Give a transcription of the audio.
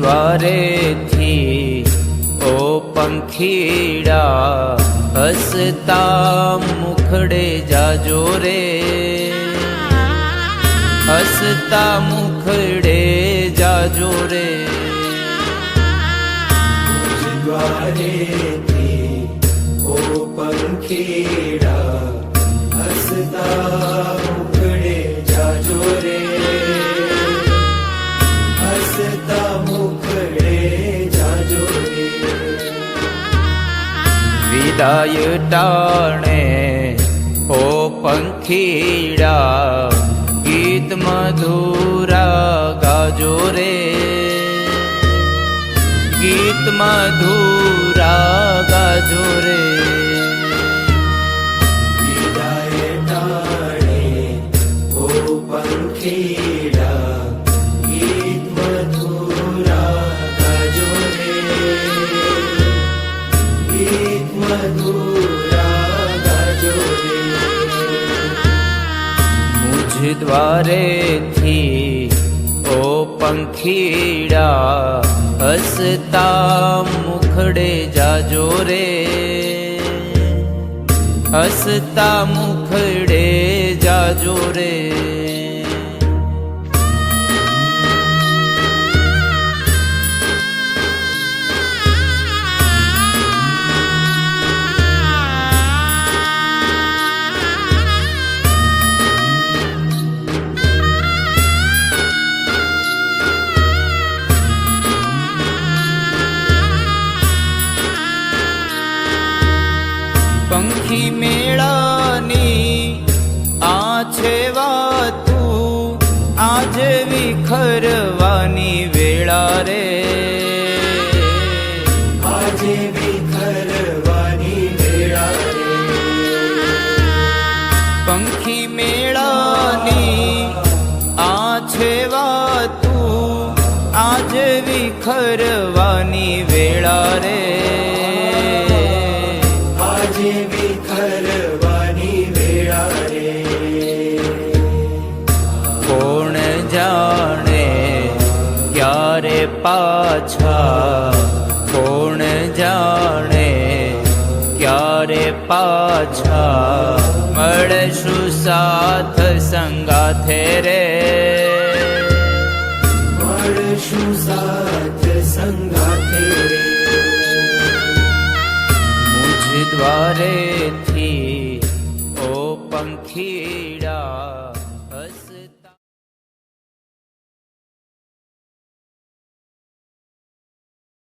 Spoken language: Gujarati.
દ્વારેથી ઓ પંખીડા હસતા મુખડે જાજો રે, હસતા મુખડે જાજો રે. દ્વારેથી ઓ પંખીડા હસતા મુખડે જાજો રે, હસતા મુખડે જાજો રે. વિદાય ટાણે ઓ પંખીડા ગીત મધુરા ગાજો રે, ગીત મધુરા ગાજો રે. વિદાય ટાણે ઓ પંખીડા ગીત મધુરા ગાજો રે, ગીત મધુરા ગાજો રે. મુझ દ્વારેથી ઓ પંખીડા હસતા મુખડે જાજો રે, હસતા મુખડે જાજો રે. પંખી મેળાની આ છે વાતું, આજ વિખરવાની વેળા રે, આજે વિખરવાની વેળા રે. પંખી મેળાની આ છે વાતું, આજ વિખરવાની વેળા રે, આજે વિખરવાની વેળા રે. કોણ જાણે ક્યારે પાછા, કોણ જાણે ક્યારે પાછા મળશું સાથ સંગાથે રે, મળશું સાથ સંગાથે રે. દ્વારેથી ઓ પંખીડા